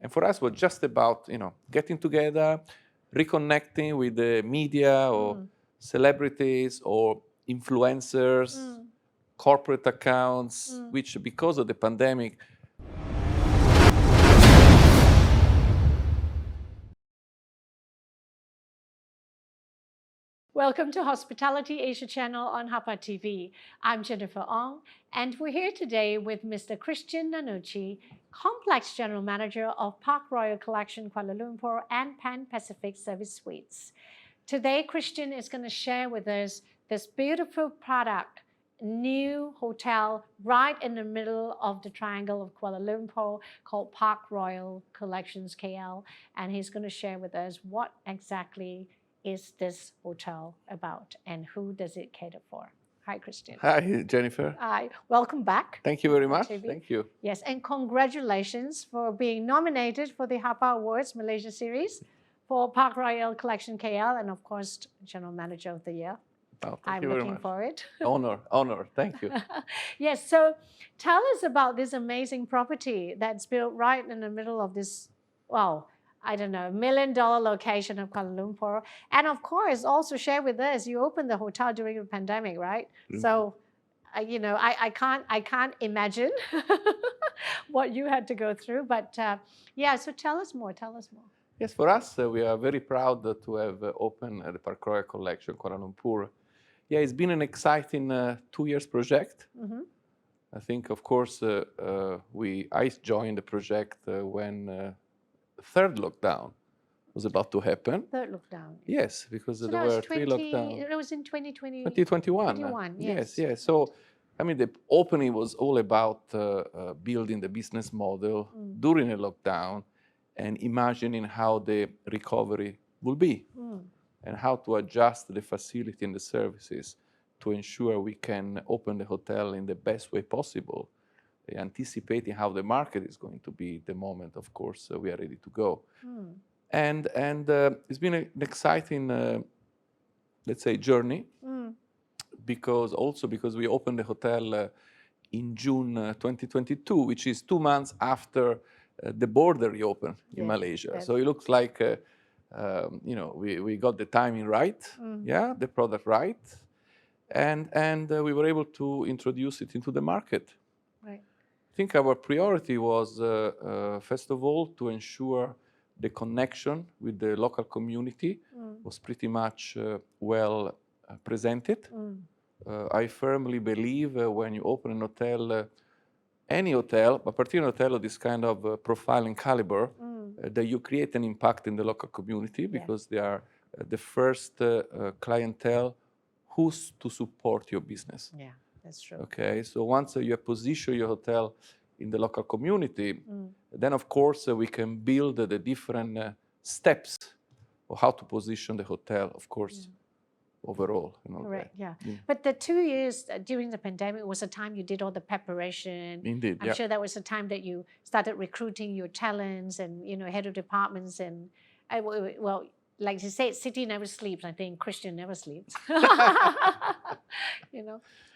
And for us, it was just about, getting together, reconnecting with the media or celebrities or influencers, corporate accounts, which because of the pandemic, Welcome to Hospitality Asia channel on HAPA TV. I'm Jennifer Ong, and we're here today with Mr. Cristian Nannucci, Complex General Manager of PARKROYAL Collection Kuala Lumpur and Pan Pacific Service Suites. Today, Cristian is going to share with us this beautiful product, new hotel right in the middle of the triangle of Kuala Lumpur called PARKROYAL Collections KL, and he's going to share with us what exactly is this hotel about and who does it cater for? Hi, Cristian. Hi, Jennifer. Hi, welcome back. Thank you very much. TV. Thank you. Yes, and congratulations for being nominated for the HAPA Awards Malaysia Series for PARKROYAL Collection KL, and of course, General Manager of the Year. Oh, I'm looking forward. Honor. Thank you. Yes, so tell us about this amazing property that's built right in the middle of this, well, I don't know, $1 million location of Kuala Lumpur. And of course, also share with us, you opened the hotel during the pandemic, right? So, I can't imagine what you had to go through. But yeah, so tell us more. Yes, for us, we are very proud to have opened the PARKROYAL Collection Kuala Lumpur. Yeah, it's been an exciting 2 years project. I think, of course, I joined the project when third lockdown was about to happen. Third lockdown. Yes, because so there were 3 lockdowns. It was in 2020. 2021. Yes. Yes. So, I mean, the opening was all about building the business model during a lockdown and imagining how the recovery will be and how to adjust the facility and the services to ensure we can open the hotel in the best way possible, anticipating how the market is going to be the moment, of course, we are ready to go. And it's been an exciting, let's say, journey, because we opened the hotel in June 2022, which is 2 months after the border reopened in Malaysia. So it looks like, we got the timing right, the product right, and we were able to introduce it into the market. Right. I think our priority was, first of all, to ensure the connection with the local community was pretty much well presented. I firmly believe when you open an hotel, any hotel, but particularly a hotel of this kind of profile and caliber, that you create an impact in the local community because they are the first clientele who's to support your business. Yeah. That's true. Okay, so once you position your hotel in the local community, then of course we can build the different steps of how to position the hotel, of course, overall. Correct, yeah. But the 2 years during the pandemic was a time you did all the preparation. Indeed, I'm sure that was the time that you started recruiting your talents and, head of departments and, well, like you said, city never sleeps. I think Cristian never sleeps.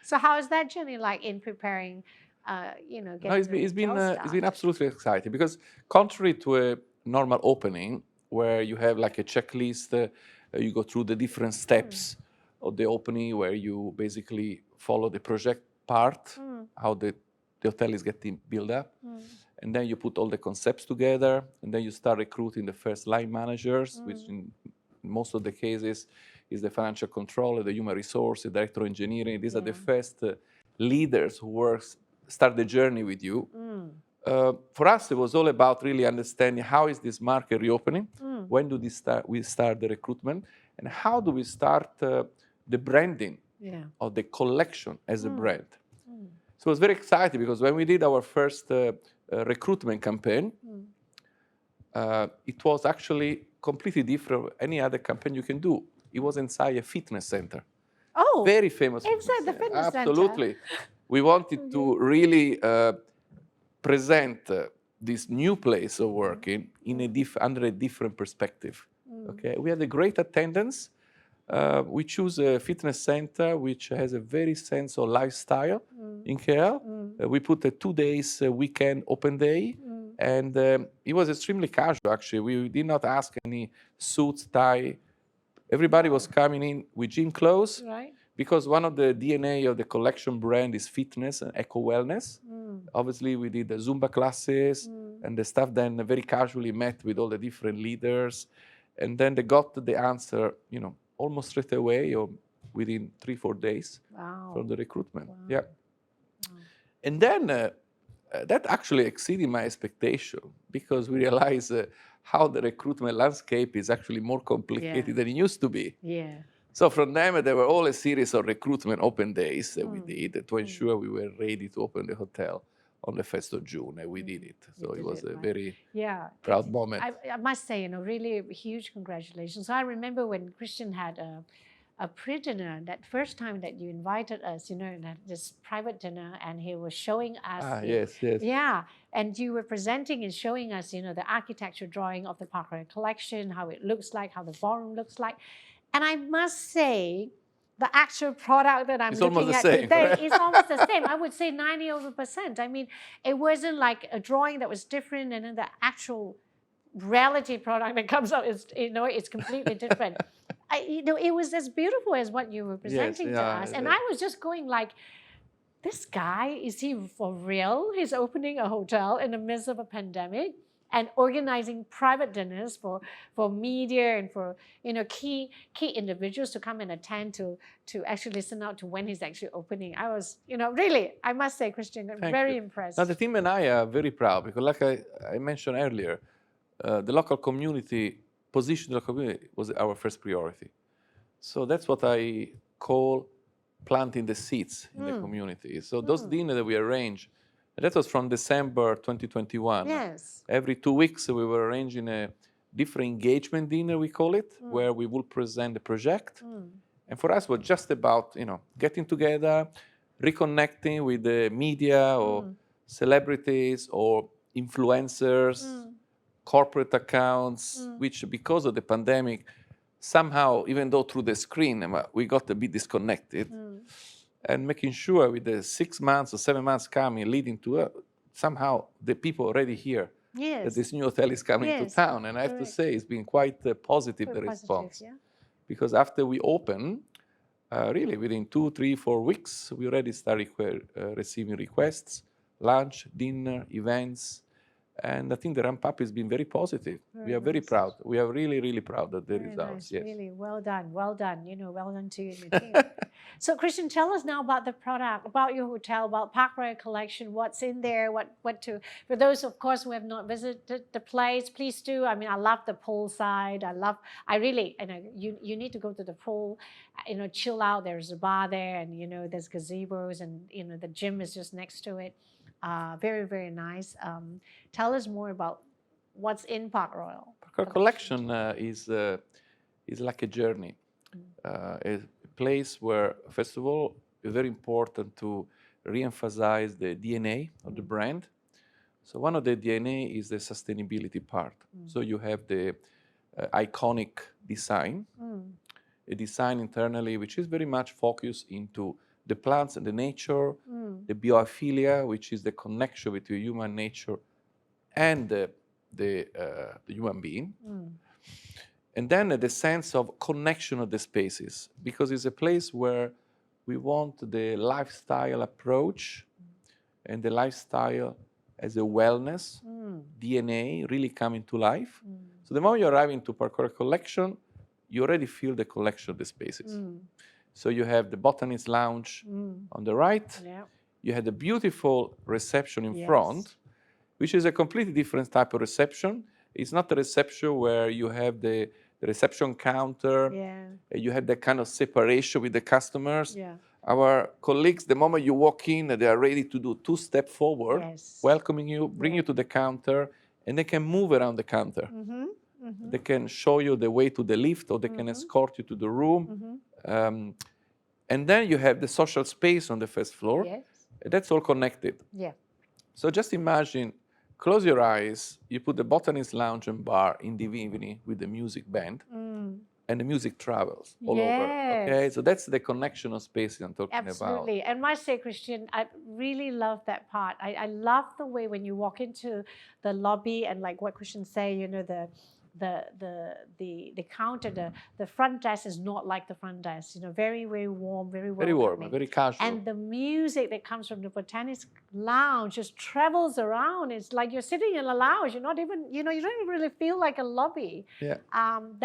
So how is that journey like in preparing? It's been absolutely exciting because contrary to a normal opening where you have like a checklist, you go through the different steps of the opening where you basically follow the project part, how the hotel is getting built up. And then you put all the concepts together, and then you start recruiting the first line managers, which in most of the cases is the financial controller, the human resource, the director of engineering. These are the first leaders who start the journey with you. For us, it was all about really understanding how is this market reopening, when do we start the recruitment, and how do we start the branding of the collection as a brand. So it was very exciting because when we did our first recruitment campaign, it was actually completely different from any other campaign you can do. It was inside a fitness center. Oh, very famous. Inside the fitness center. Absolutely. We wanted to really present this new place of working in under a different perspective. Okay, we had a great attendance. We choose a fitness center which has a very sense of lifestyle in KL. We put a 2 days weekend open day And it was extremely casual, actually. We did not ask any suits, tie. Everybody was coming in with gym clothes. Right. Because one of the DNA of the collection brand is fitness and eco-wellness. Obviously, we did the Zumba classes, and the staff then very casually met with all the different leaders. And then they got the answer, you know, almost straight away or within 3-4 days from the recruitment. Wow. Yeah. And then that actually exceeded my expectation because we realized how the recruitment landscape is actually more complicated than it used to be. Yeah. So from them, there were all a series of recruitment open days that we did to ensure we were ready to open the hotel on the 1st of June, and we did it. So it was a very proud moment. I must say, you know, really huge congratulations. So I remember when Christian had a pre-dinner, that first time that you invited us, you know, this private dinner, and he was showing us. Yes. Yeah, and you were presenting and showing us, you know, the architecture drawing of the PARKROYAL collection, how it looks like, how the ballroom looks like. And I must say, the actual product that I'm looking at today is almost the same. I would say 90%. I mean, it wasn't like a drawing that was different, and then the actual reality product that comes out is, you know, it's completely different. You know, it was as beautiful as what you were presenting to us, and I was just going like, this guy, is he for real? He's opening a hotel in the midst of a pandemic and organizing private dinners for media and for, you know, key individuals to come and attend to actually listen out to when he's actually opening. I was, you know, really, I must say, Christian, I'm very impressed. Now the team and I are very proud because, like I mentioned earlier, the local community, position of the community was our first priority. So that's what I call planting the seeds in the community. So those dinners that we arranged, that was from December 2021. Yes. Every 2 weeks, we were arranging a different engagement dinner, we call it, where we will present the project. And for us, it was just about, you know, getting together, reconnecting with the media or celebrities or influencers, corporate accounts, which because of the pandemic, somehow, even though through the screen, we got a bit disconnected. And making sure with the 6 months or 7 months coming, leading to somehow the people already here that this new hotel is coming to town. And I have to say, it's been quite positive, the response. Because after we open, really within 2, 3, 4 weeks, we already started receiving requests, lunch, dinner, events. And I think the ramp-up has been very positive. We are very proud. We are really, really proud of the results. Yes. Really, well done, you know, well done to you and your team. So, Christian, tell us now about the product, about your hotel, about PARKROYAL collection, what's in there, what to, for those, of course, who have not visited the place, please do. I mean, I love the pool side. I really, you know, you need to go to the pool, you know, chill out. There's a bar there, and, you know, there's gazebos, and, you know, the gym is just next to it. Very, very nice. Tell us more about what's in PARKROYAL. PARKROYAL collection is like a journey, a place where, first of all, it's very important to re-emphasize the DNA of the brand. So one of the DNA is the sustainability part. So you have the iconic design, a design internally which is very much focused into the plants and the nature, the biophilia, which is the connection between human nature and the human being. And then the sense of connection of the spaces, because it's a place where we want the lifestyle approach and the lifestyle as a wellness, DNA really coming to life. So the moment you arrive into PARKROYAL collection, you already feel the collection of the spaces. So you have the Botanist Lounge on the right. You had a beautiful reception in front, which is a completely different type of reception. It's not a reception where you have the reception counter. You have that kind of separation with the customers. Our colleagues, the moment you walk in, they are ready to do 2 steps forward, welcoming you, bring you to the counter, and they can move around the counter. They can show you the way to the lift, or they can escort you to the room. And then you have the social space on the first floor. That's all connected. So just imagine, close your eyes, you put the Botanist Lounge and bar in the evening with the music band, and the music travels all over. Okay, so that's the connection of spaces I'm talking about. Absolutely. And must say, Christian, I really love that part. I love the way when you walk into the lobby and like what Christian say, you know, the counter, the front desk is not like the front desk, you know, very, very warm, very Very warm, very casual. And the music that comes from the Botanics Lounge just travels around. It's like you're sitting in a lounge. You're not even, you know, you don't even really feel like a lobby. Yeah.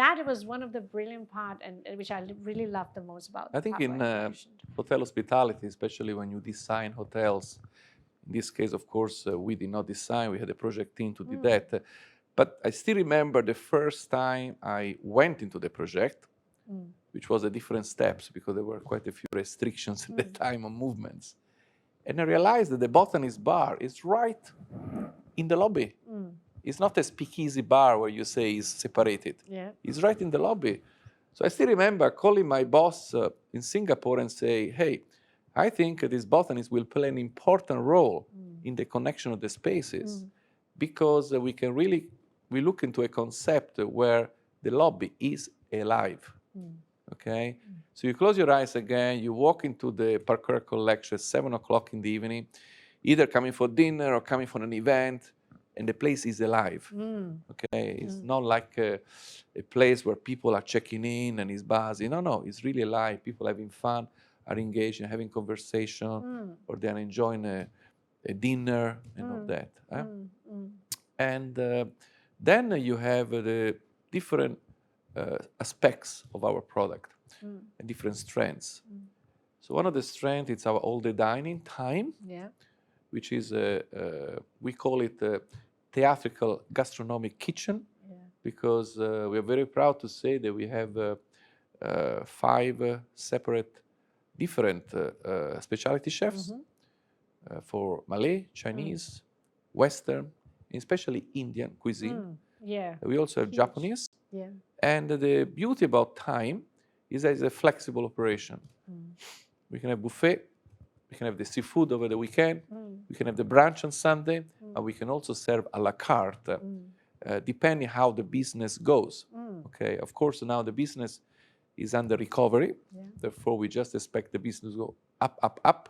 That was one of the brilliant part, and which I really loved the most about. I think in hotel hospitality, especially when you design hotels, in this case, of course, we did not design. We had a project team to do that. But I still remember the first time I went into the project, which was a different steps because there were quite a few restrictions at the time on movements. And I realized that the Botanist bar is right in the lobby. It's not a speakeasy bar where you say it's separated. Yeah. It's right in the lobby. So I still remember calling my boss in Singapore and say, hey, I think this botanist will play an important role in the connection of the spaces because we can really, we look into a concept where the lobby is alive. Okay? So you close your eyes again, you walk into the PARKROYAL collection at 7 o'clock in the evening, either coming for dinner or coming for an event, and the place is alive. Okay? It's not like a place where people are checking in and it's buzzing. No, it's really alive. People having fun, are engaging, having conversation, or they're enjoying a dinner and all that. And then you have the different aspects of our product and different strengths. So one of the strengths is our all-day dining time, which is, we call it a theatrical gastronomic kitchen, because we are very proud to say that we have 5 separate different specialty chefs for Malay, Chinese, Western, especially Indian cuisine. We also have Japanese. And the beauty about time is that it's a flexible operation. We can have buffet, we can have the seafood over the weekend, we can have the brunch on Sunday, and we can also serve a la carte, depending how the business goes. Okay, of course, now the business is under recovery, therefore we just expect the business to go up, up, up.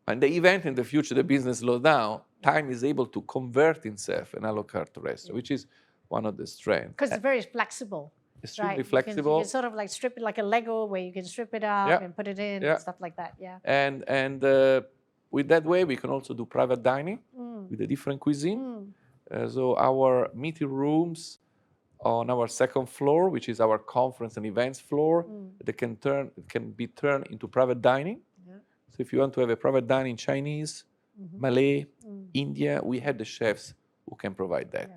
And the event in the future, the business slow down, time is able to convert itself in a la carte restaurant, which is one of the strengths. Because it's very flexible. Extremely flexible. You can sort of like strip it like a Lego, where you can strip it up and put it in and stuff like that. And with that way, we can also do private dining with a different cuisine. So our meeting rooms on our second floor, which is our conference and events floor, they can be turned into private dining. So if you want to have a private dining Chinese, Malay, India, we have the chefs who can provide that.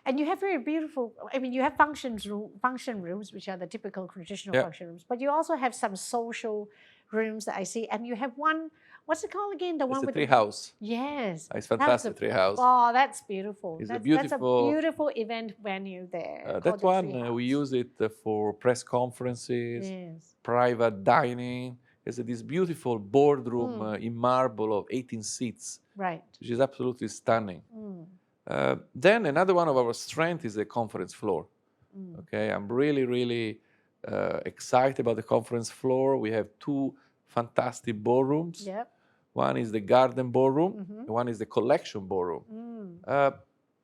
And you have very beautiful, I mean, you have function rooms, which are the typical traditional function rooms, but you also have some social rooms that I see, and you have one, what's it called again? The one with the treehouse. Yes. It's fantastic treehouse. Oh, that's beautiful. It's that's a beautiful event venue there. That one, we use it for press conferences, private dining. There's this beautiful boardroom in marble of 18 seats, which is absolutely stunning. Then another one of our strengths is the conference floor. Okay, I'm really, really excited about the conference floor. We have 2 fantastic ballrooms. One is the garden ballroom, and one is the collection ballroom.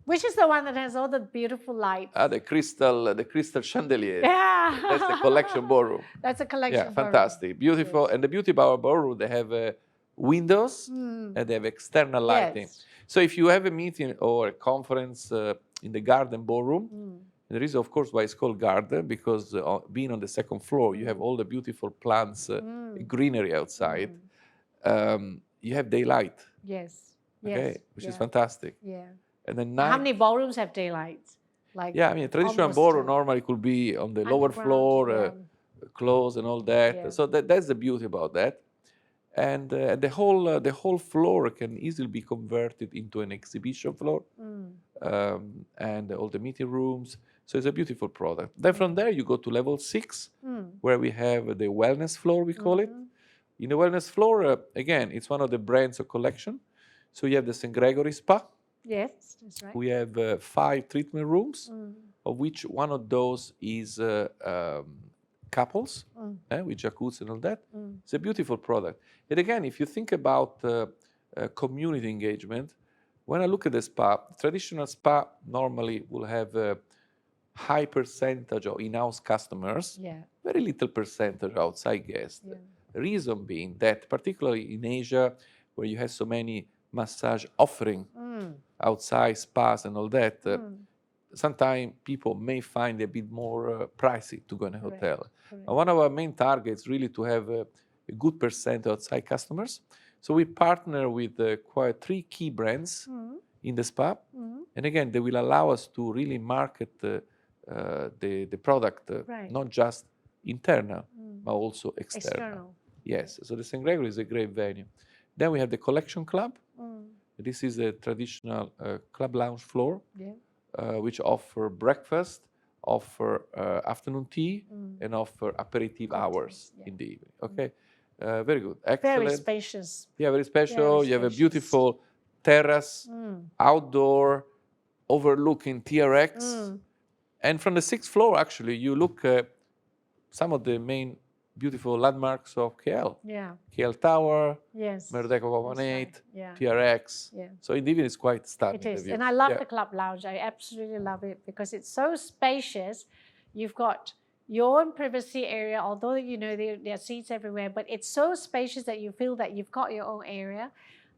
Which is the one that has all the beautiful lights? The crystal chandelier. That's the collection ballroom. That's a collection ballroom. Fantastic, beautiful. And the beauty about our ballroom, they have windows and they have external lighting. So if you have a meeting or a conference in the garden ballroom, there is, of course, why it's called garden, because being on the second floor, you have all the beautiful plants, greenery outside. You have daylight. Which is fantastic. And then how many ballrooms have daylight? Like I mean, a traditional ballroom normally could be on the lower floor, closed and all that. So that's the beauty about that. And the whole floor can easily be converted into an exhibition floor, and all the meeting rooms. So it's a beautiful product. Then from there you go to level 6, where we have the wellness floor, we call it. In the wellness floor, again, it's one of the brands of collection. So you have the St. Gregory Spa. Yes, that's right. We have 5 treatment rooms of which one of those is couples with jacuzzi and all that. It's a beautiful product. And again, if you think about community engagement, when I look at the spa, traditional spa normally will have a high percentage of in-house customers, very little percentage outside guests. The reason being that, particularly in Asia, where you have so many massage offering outside spas and all that, sometimes people may find it a bit more pricey to go in a hotel. And one of our main targets really to have a good percent outside customers. So we partner with quite 3 key brands in the spa. And again, they will allow us to really market the product, not just internal, but also external. Yes, so the St. Gregory is a great venue. Then we have the Collection Club. This is a traditional club lounge floor, which offer breakfast, offer afternoon tea, and offer aperitif hours in the evening. Okay, very good, excellent. Very spacious. Yeah, very special. You have a beautiful terrace, outdoor, overlooking TRX. And from the 6th floor, actually, you look at some of the main beautiful landmarks of KL. KL Tower, Merdeka 118, TRX. So in the evening, it's quite stunning. It is. And I love the club lounge. I absolutely love it because it's so spacious. You've got your own privacy area, although, you know, there are seats everywhere, but it's so spacious that you feel that you've got your own area.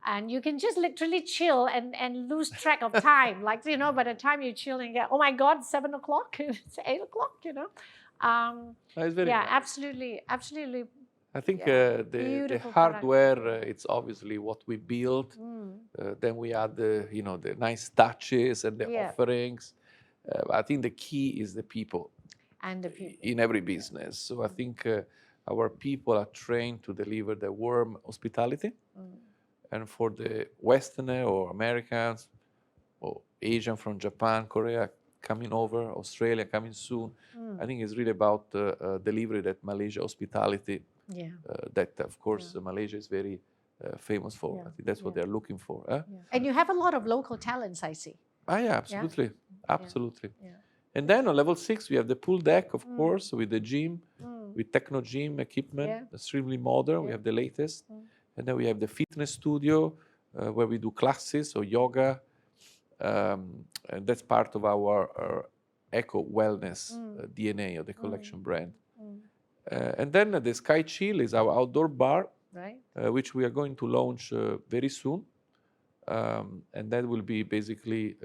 And you can just literally chill and lose track of time. Like, you know, by the time you chill and get, oh my God, it's 7 o'clock, it's 8 o'clock, you know. It's very nice. Absolutely. I think the hardware, it's obviously what we build. Then we add the, you know, the nice touches and the offerings. I think the key is the people. And the people. In every business. So I think our people are trained to deliver the warm hospitality. And for the Westerner or Americans or Asian from Japan, Korea coming over, Australia coming soon, I think it's really about delivery that Malaysia hospitality that, of course, Malaysia is very famous for. I think that's what they're looking for. And you have a lot of local talents, I see. Yeah, absolutely. Absolutely. And then on level 6, we have the pool deck, of course, with the gym, with techno gym equipment, extremely modern. We have the latest. And then we have the fitness studio where we do classes or yoga. And that's part of our eco wellness DNA of the collection brand. And then the Sky Chill is our outdoor bar, which we are going to launch very soon. And that will be basically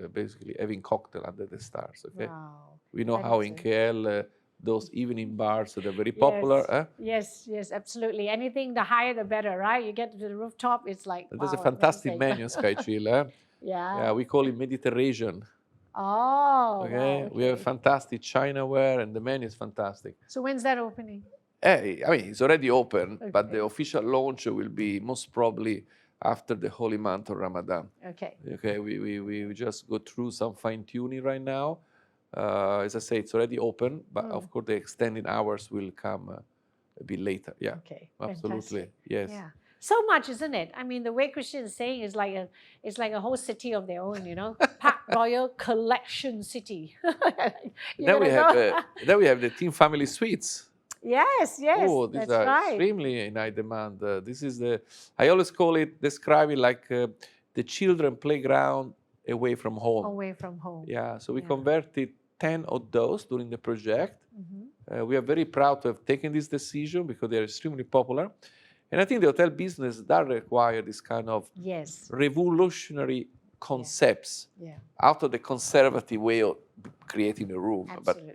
having cocktail under the stars. Okay, we know how in KL those evening bars that are very popular. Yes, absolutely. Anything the higher the better, right? You get to the rooftop, it's like there's a fantastic menu, Sky Chill. Yeah, we call it Mediterranean. Okay, we have fantastic Chinaware, and the menu is fantastic. So when's that opening? I mean, it's already open, but the official launch will be most probably after the holy month of Ramadan. Okay, we just go through some fine tuning right now. As I say, it's already open, but of course the extended hours will come a bit later. Yeah, absolutely. Fantastic. Yes. Yeah. So much, isn't it? I mean, the way Christian is saying is like a whole city of their own, you know, PARKROYAL Collection City. Then we have the Team Family Suites. Yes, oh, these are extremely in high demand. This is I always describe it like the children playground away from home. Away from home. Yeah, so we converted 10 of those during the project. We are very proud to have taken this decision because they are extremely popular. And I think the hotel business does require this kind of revolutionary concepts out of the conservative way of creating a room. Absolutely.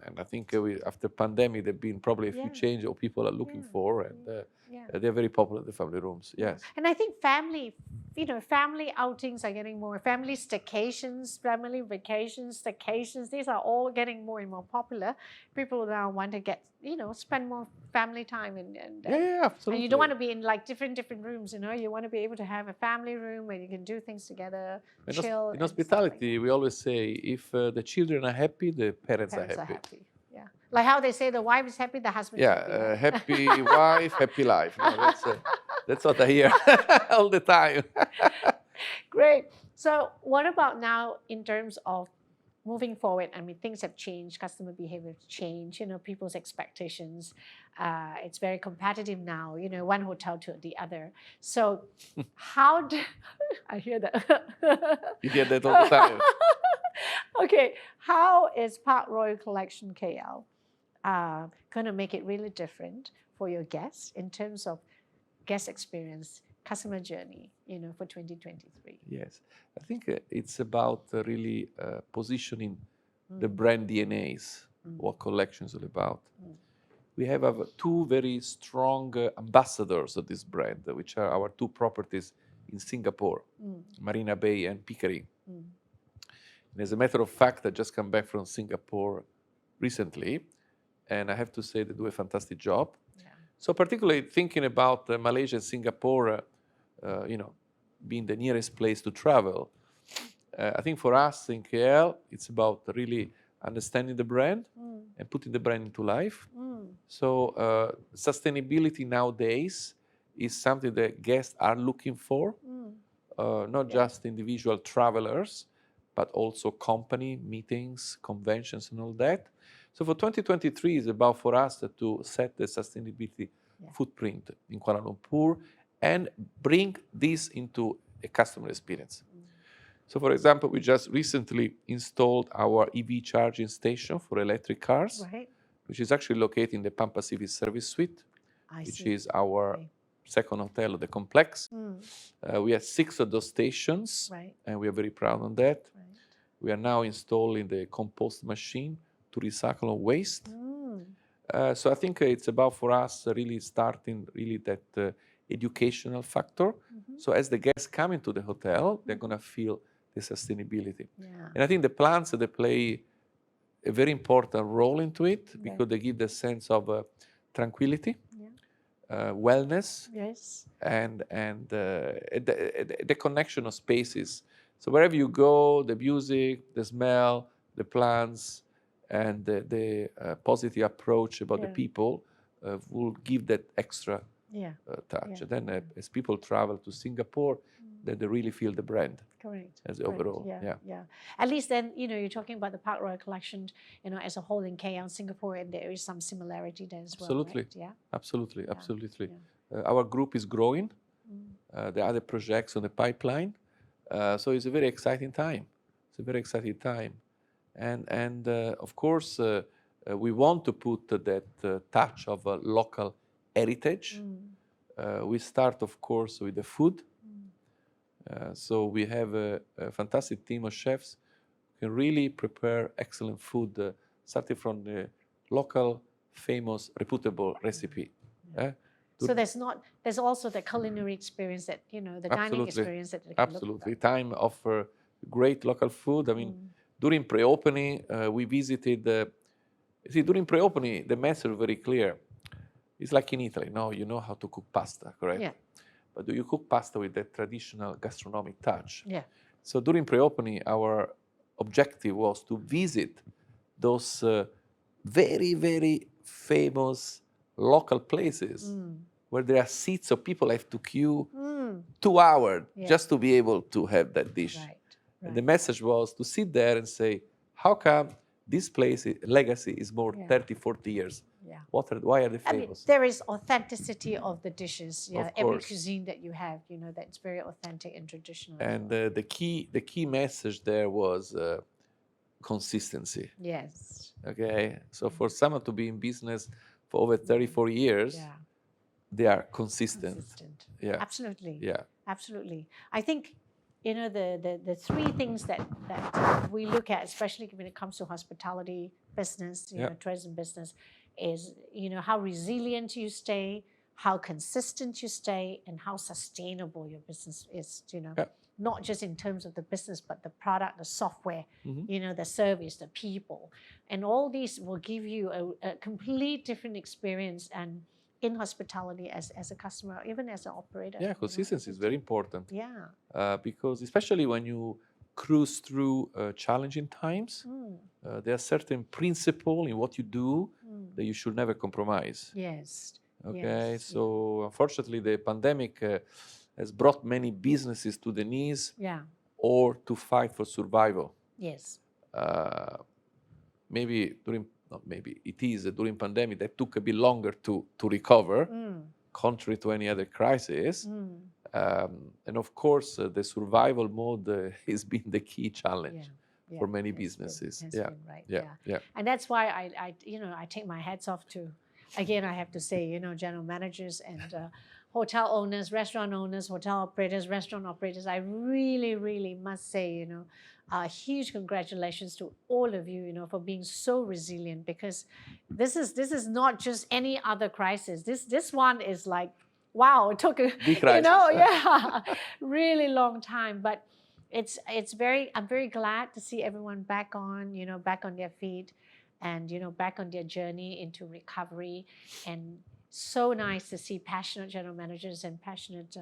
And I think after pandemic, there have been probably a few changes what people are looking for, and they're very popular, the family rooms. Yes. And I think family outings are getting more. Family staycations, family vacations, staycations. These are all getting more and more popular. People now want to spend more family time and absolutely. And you don't want to be in like different rooms. You know, you want to be able to have a family room where you can do things together, chill. In hospitality, we always say if the children are happy, the parents are happy. Yeah, like how they say the wife is happy, the husband is happy. Happy wife, happy life. No, that's what I hear all the time. Great. So what about now in terms of moving forward, I mean, things have changed, customer behavior has changed, people's expectations. It's very competitive now, one hotel to the other. So how do, I hear that. You hear that all the time. Okay, how is Park Royal Collection KL going to make it really different for your guests in terms of guest experience, customer journey, for 2023? Yes, I think it's about really positioning the brand DNAs, what collection is all about. We have two very strong ambassadors of this brand, which are our two properties in Singapore, Marina Bay and Pickering. And as a matter of fact, I just come back from Singapore recently, and I have to say they do a fantastic job. Yeah. So particularly thinking about Malaysia and Singapore, being the nearest place to travel, I think for us in KL, it's about really understanding the brand and putting the brand into life. So sustainability nowadays is something that guests are looking for, not just individual travelers, but also company meetings, conventions, and all that. So for 2023, it's about for us to set the sustainability footprint in Kuala Lumpur and bring this into a customer experience. So for example, we just recently installed our EV charging station for electric cars, which is actually located in the Pan Pacific Service Suite, which is our second hotel of the complex. We have 6 of those stations, and we are very proud of that. We are now installing the compost machine to recycle waste. So I think it's about for us really starting really that educational factor. So as the guests come into the hotel, they're going to feel the sustainability. And I think the plants, they play a very important role into it because they give the sense of tranquility, wellness, and the connection of spaces. So wherever you go, the music, the smell, the plants, and the positive approach about the people will give that extra touch. And then as people travel to Singapore, then they really feel the brand. Correct. As overall. At least then, you're talking about the Park Royal Collection, as a whole in KL and Singapore, and there is some similarity there as well. Absolutely. Right? Yeah. Absolutely. Absolutely. Our group is growing. There are other projects on the pipeline. So it's a very exciting time. It's a very exciting time. And of course, we want to put that touch of local heritage. We start, of course, with the food. So we have a fantastic team of chefs who can really prepare excellent food, starting from the local, famous, reputable recipe. So there's also the culinary experience that, the dining experience that they can Absolutely. look at. Time offer great local food. I mean, during pre-opening, we visited, during pre-opening, the message was very clear. It's like in Italy, no? You know how to cook pasta, correct? Yeah. But do you cook pasta with that traditional gastronomic touch? Yeah. So during pre-opening, our objective was to visit those very, very famous local places where there are seats, so people have to queue 2 hours just to be able to have that dish. Right. And the message was to sit there and say, how come this place, legacy, is more 30, 40 years? Yeah. Why are they famous? I mean, there is authenticity of the dishes. Yeah, every cuisine that you have, that's very authentic and traditional. And the key message there was consistency. Yes. Okay. So for someone to be in business for over 34 years, they are consistent. Yeah. Absolutely. Yeah. Absolutely. I think the 3 things that we look at, especially when it comes to hospitality business, tourism business, is how resilient you stay, how consistent you stay, and how sustainable your business is. Not just in terms of the business, but the product, the software, the service, the people, and all these will give you a complete different experience and in hospitality as a customer, even as an operator. Yeah, consistency is very important. Yeah. Because especially when you cruise through challenging times, there are certain principles in what you do that you should never compromise. Yes. Okay. Yes. So unfortunately, the pandemic has brought many businesses to the knees or to fight for survival. Yes. maybe it is during pandemic that took a bit longer to recover, contrary to any other crisis. And of course, the survival mode has been the key challenge for many businesses. Yeah. And that's why I take my hats off to, again, I have to say, general managers and hotel owners, restaurant owners, hotel operators, restaurant operators. I really, really must say, huge congratulations to all of you, for being so resilient, because this is not just any other crisis. This one is like, wow, it took a really long time, but I'm very glad to see everyone back on their feet, and back on their journey into recovery. And so nice to see passionate general managers and passionate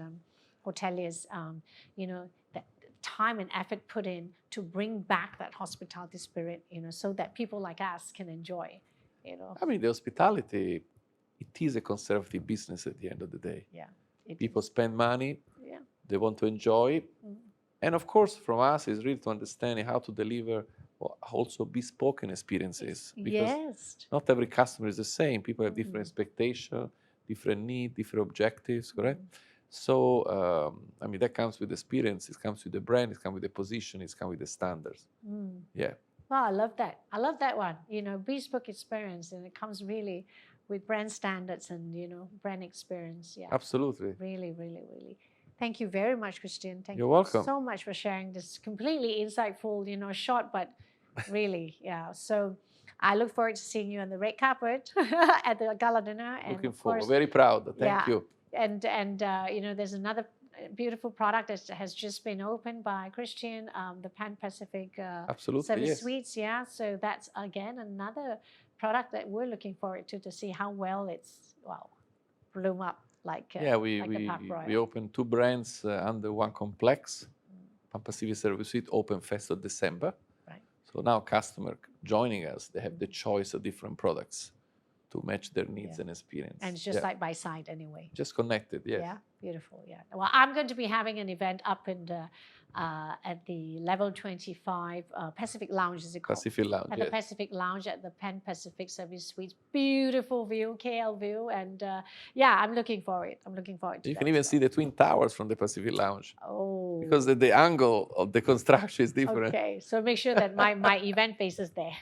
hoteliers, that time and effort put in to bring back that hospitality spirit, so that people like us can enjoy, I mean, the hospitality, it is a conservative business at the end of the day. Yeah. People spend money, they want to enjoy. And of course, from us, it's really to understand how to deliver also bespoke experiences. Because not every customer is the same. People have different expectations, different needs, different objectives, correct? So, I mean, that comes with experience. It comes with the brand. It comes with the position. It comes with the standards. Yeah. Wow, I love that. I love that one. Bespoke experience, and it comes really with brand standards and, brand experience. Yeah. Absolutely. Really, really, really. Thank you very much, Cristian. You're welcome. So much for sharing this completely insightful, short, but really, yeah. So I look forward to seeing you on the red carpet at the gala dinner. And looking forward. Very proud. Thank you. And there's another beautiful product that has just been opened by Cristian, the Pan Pacific Service Suites. Yeah. So that's again another product that we're looking forward to see how well it's bloom up. We opened 2 brands under one complex. Pan Pacific Service Suite opened 1st of December. Right. So now customers joining us, they have the choice of different products to match their needs and experience. And it's just like by side anyway. Just connected, yes. Yeah, beautiful, yeah. Well, I'm going to be having an event up in at the level 25 Pacific Lounge, is it called? Pacific Lounge, At the Pacific Lounge at the Pan Pacific Service Suites. Beautiful view, KL view, and I'm looking forward. I'm looking forward to You can even see the Twin Towers from the Pacific Lounge. Oh. Because the angle of the construction is different. Okay, so make sure that my event faces there.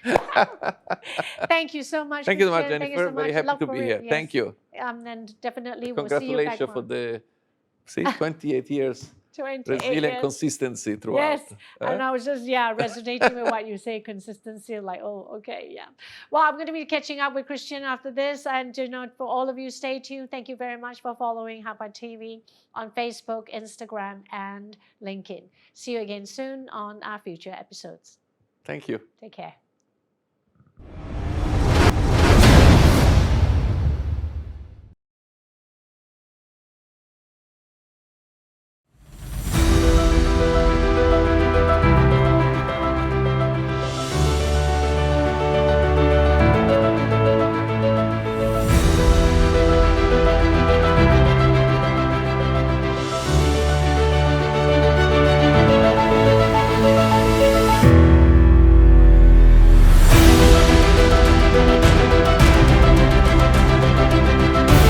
Thank you so much. Thank you so much, Cristian. Jennifer. Thank you so Very much. happy to be here. Yes. Thank you. And definitely we'll see you back. Congratulations for the 28 years. 28 resilient years. Consistency throughout. Yes, and I was just resonating with what you say, consistency. Like, oh, okay, yeah. Well, I'm going to be catching up with Cristian after this, and for all of you, stay tuned. Thank you very much for following HAPA TV on Facebook, Instagram, and LinkedIn. See you again soon on our future episodes. Thank you. Take care.